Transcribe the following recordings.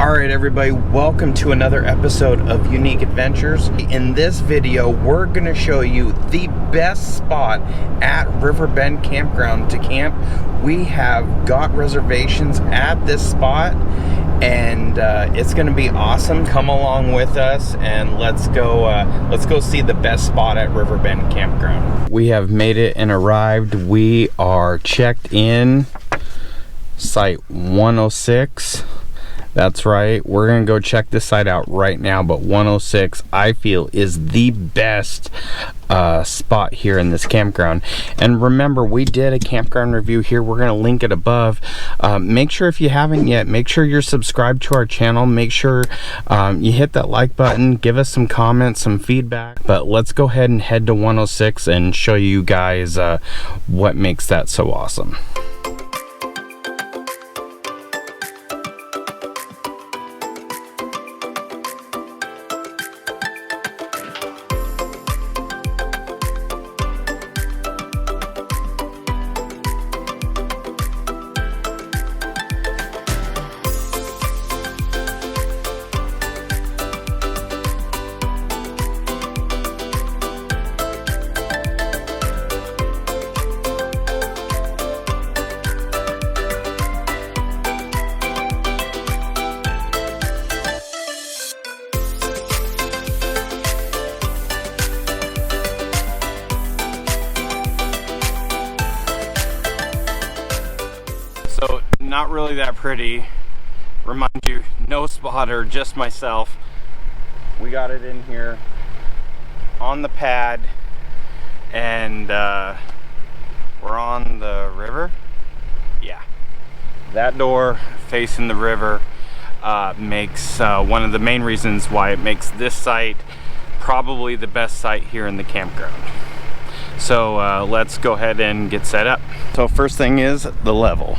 Alright everybody, welcome to another episode of Unique Adventurez. In this video, we're going to show you the best spot at Riverbend Campground to camp. We have got reservations at this spot and it's going to be awesome. Come along with us and let's go see the best spot at Riverbend Campground. We have made it and arrived. We are checked in, site 106. That's right, we're gonna go check this site out right now, but 106 I feel is the best spot here in this campground. And remember, we did a campground review here. We're gonna link it above. Make sure, if you haven't yet, make sure you're subscribed to our channel. Make sure you hit that like button, give us some comments, some feedback. But let's go ahead and head to 106 and show you guys what makes that so awesome. So, not really that pretty. Remind you, no spotter, just myself. We got it in here on the pad, and we're on the river. Yeah, that door facing the river makes one of the main reasons why it makes this site probably the best site here in the campground. So let's go ahead and get set up. So first thing is the level.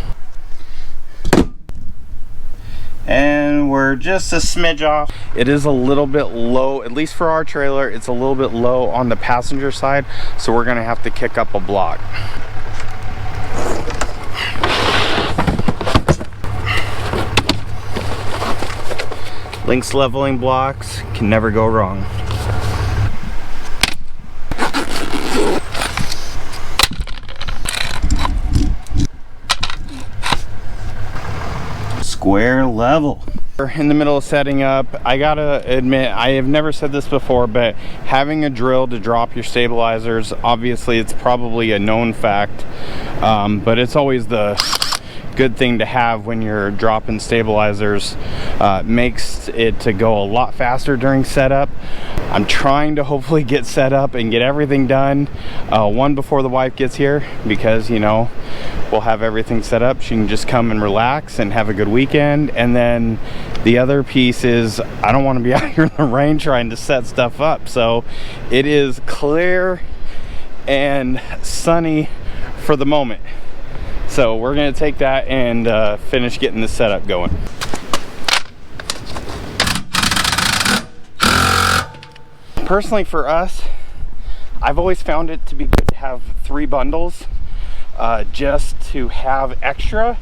And we're just a smidge off. It is a little bit low, at least for our trailer, it's a little bit low on the passenger side, so we're gonna have to kick up a block. Lynx leveling blocks can never go wrong. Square level. We're in the middle of setting up. I gotta admit, I have never said this before, but having a drill to drop your stabilizers, obviously it's probably a known fact, but it's always the good thing to have when you're dropping stabilizers. Makes it to go a lot faster during setup. I'm trying to hopefully get set up and get everything done one before the wife gets here, because you know, we'll have everything set up. She can just come and relax and have a good weekend. And then the other piece is, I don't want to be out here in the rain trying to set stuff up. So it is clear and sunny for the moment. So we're gonna take that and finish getting this setup going. Personally, for us, I've always found it to be good to have 3 bundles, just to have extra,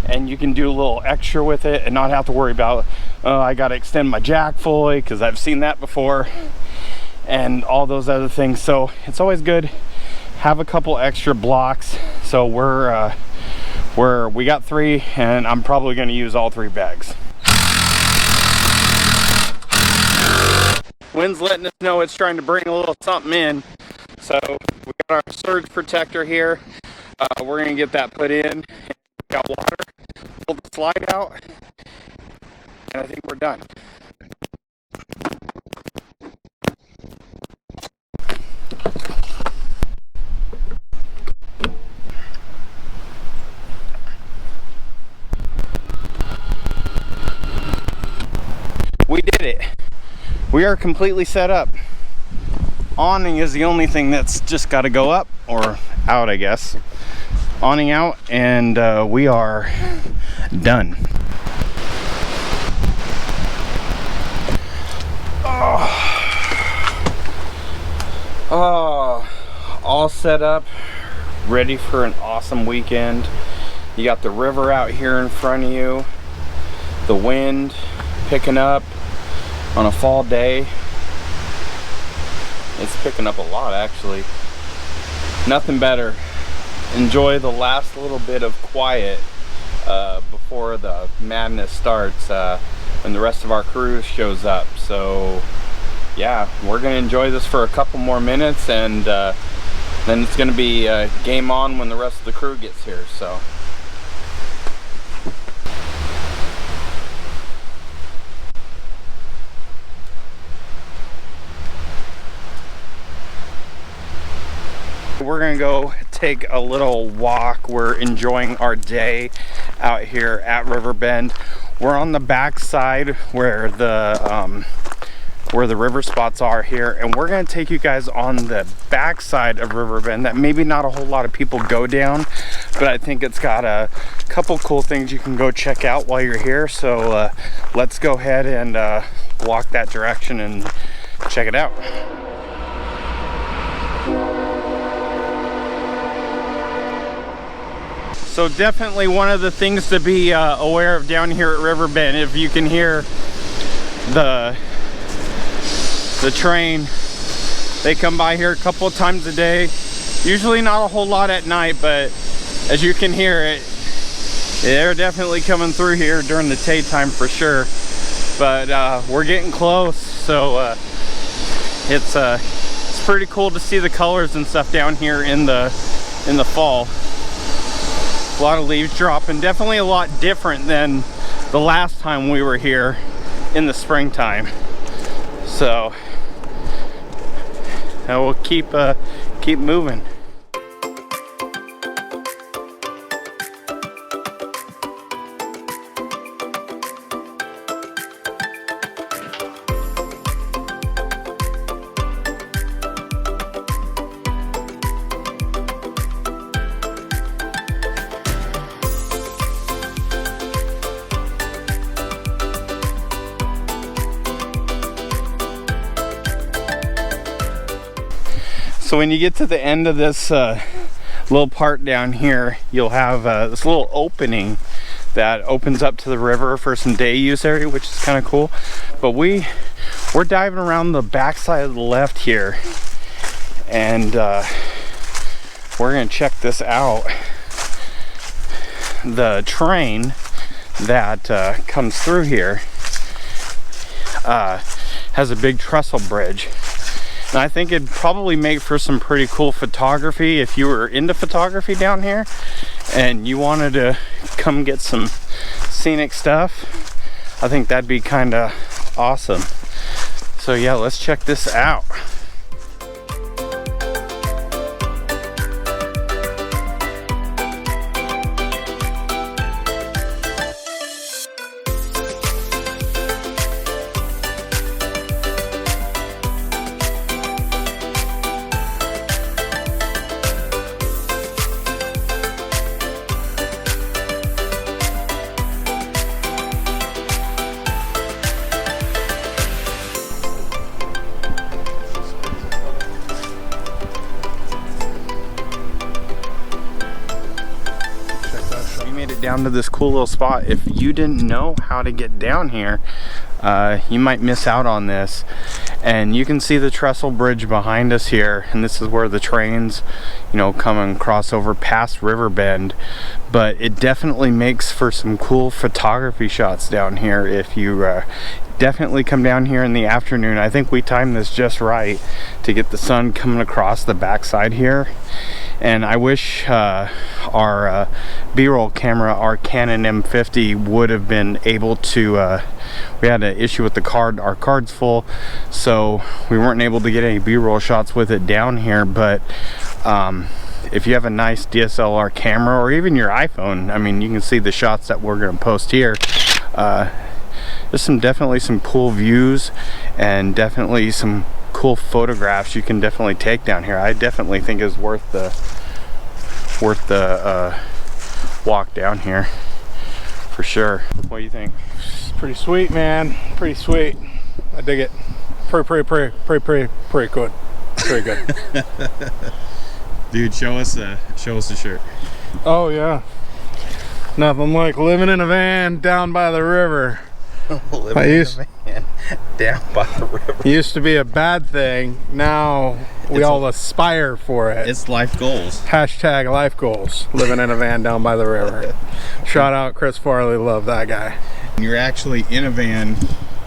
and you can do a little extra with it and not have to worry about, I gotta extend my jack fully, because I've seen that before, and all those other things. So it's always good have a couple extra blocks. So we got 3, and I'm probably going to use all 3 bags. Wind's letting us know it's trying to bring a little something in. So we got our surge protector here. We're going to get that put in. We got water. Pull the slide out, and I think we're done. We did it. We are completely set up. Awning is the only thing that's just got to go up or out, I guess. Awning out, and we are done. All set up, ready for an awesome weekend. You got the river out here in front of you, the wind, picking up on a fall day. It's picking up a lot, actually. Nothing better. Enjoy the last little bit of quiet before the madness starts, when the rest of our crew shows up. So yeah, we're gonna enjoy this for a couple more minutes, and then it's gonna be game on when the rest of the crew gets here. So we're gonna go take a little walk. We're enjoying our day out here at Riverbend. We're on the back side where the river spots are here, and we're gonna take you guys on the back side of Riverbend that maybe not a whole lot of people go down, but I think it's got a couple cool things you can go check out while you're here. So let's go ahead and walk that direction and check it out. So definitely one of the things to be aware of down here at Riverbend, if you can hear the train, they come by here a couple of times a day. Usually not a whole lot at night, but as you can hear it, they're definitely coming through here during the daytime for sure. But we're getting close, so it's pretty cool to see the colors and stuff down here in the fall. A lot of leaves dropping, definitely a lot different than the last time we were here in the springtime. So we'll keep moving. So when you get to the end of this little part down here, you'll have this little opening that opens up to the river for some day use area, which is kind of cool. But we're diving around the back side of the left here, and we're gonna check this out. The train that comes through here has a big trestle bridge. And I think it'd probably make for some pretty cool photography if you were into photography down here and you wanted to come get some scenic stuff. I think that'd be kind of awesome. So yeah, let's check this out. Down to this cool little spot. If you didn't know how to get down here, you might miss out on this. And you can see the trestle bridge behind us here, and this is where the trains, you know, come and cross over past Riverbend. But it definitely makes for some cool photography shots down here if you definitely come down here in the afternoon. I think we timed this just right to get the sun coming across the backside here. And I wish our B-roll camera, our Canon M50, would have been able to, we had an issue with the card, our card's full, so we weren't able to get any B-roll shots with it down here. But if you have a nice DSLR camera or even your iPhone, I mean, you can see the shots that we're going to post here. There's definitely some cool views and definitely some cool photographs you can definitely take down here. I definitely think it's worth the walk down here for sure. What do you think? It's pretty sweet, man. Pretty sweet. I dig it. Pretty good. Very good. Dude, show us the shirt. Oh yeah. Nothing like living in a van down by the river Living in a van down by the river. It used to be a bad thing. Now we all aspire for it. It's life goals. Hashtag life goals. Living in a van down by the river. Shout out Chris Farley. Love that guy. You're actually in a van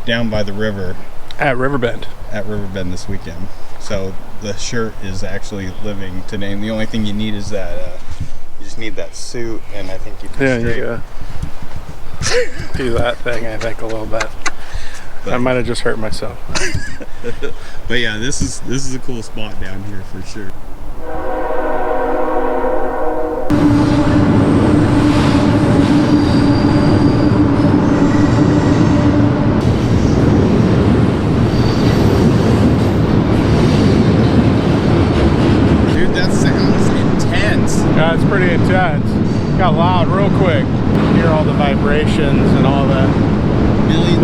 down by the river. At Riverbend. At Riverbend this weekend. So the shirt is actually living today. And the only thing you need is that, you just need that suit, and I think you can do that thing, I think, a little bit. I might have just hurt myself. But yeah, this is a cool spot down here for sure. Dude, that sounds intense. Yeah, it's pretty intense. Got loud real quick. You hear all the vibrations and all the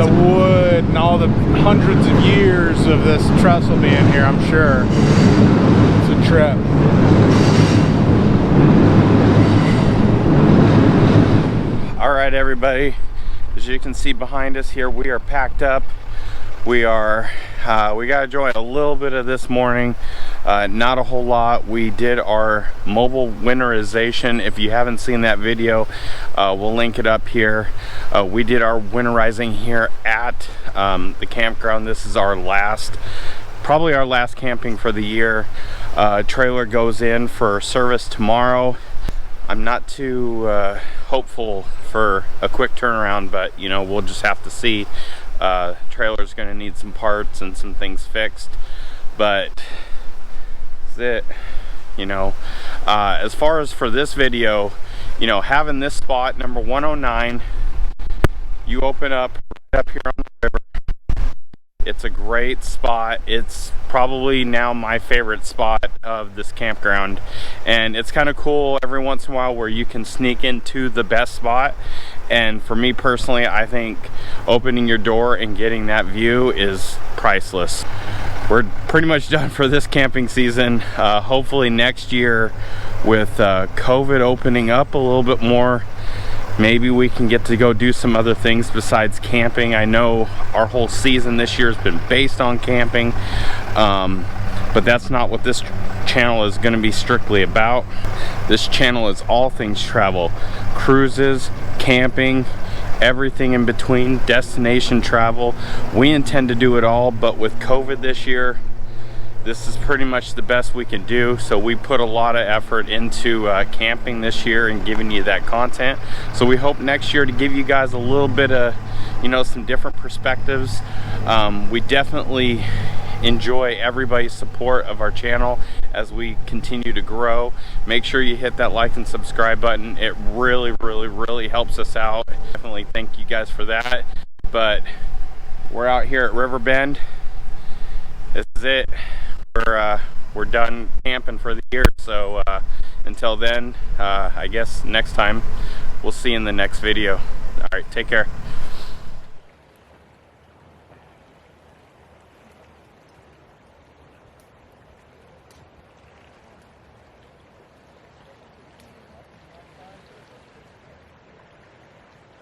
wood and all the hundreds of years of this trestle being here, I'm sure. It's a trip. All right, everybody. As you can see behind us here, we are packed up. We got to enjoy a little bit of this morning, not a whole lot. We did our mobile winterization. If you haven't seen that video, we'll link it up here. We did our winterizing here at the campground. This is our probably our last camping for the year. Trailer goes in for service tomorrow. I'm not too hopeful for a quick turnaround, but you know, we'll just have to see. Trailer's gonna need some parts and some things fixed, but that's it, you know. As far as for this video, you know, having this spot, number 109, you open up right up here on the river. It's a great spot. It's probably now my favorite spot of this campground, and it's kind of cool every once in a while where you can sneak into the best spot. And for me personally, I think opening your door and getting that view is priceless. We're pretty much done for this camping season. Hopefully next year, with COVID opening up a little bit more, maybe we can get to go do some other things besides camping. I know our whole season this year has been based on camping, but that's not what this channel is going to be strictly about. This channel is all things travel, cruises, camping, everything in between, destination travel. We intend to do it all, but with COVID this year, this is pretty much the best we can do. So we put a lot of effort into camping this year and giving you that content. So we hope next year to give you guys a little bit of, you know, some different perspectives. We definitely enjoy everybody's support of our channel as we continue to grow. Make sure you hit that like and subscribe button. It really helps us out. Definitely thank you guys for that. But we're out here at Riverbend. This is it. We're done camping for the year, so until then, I guess next time we'll see you in the next video. All right, take care.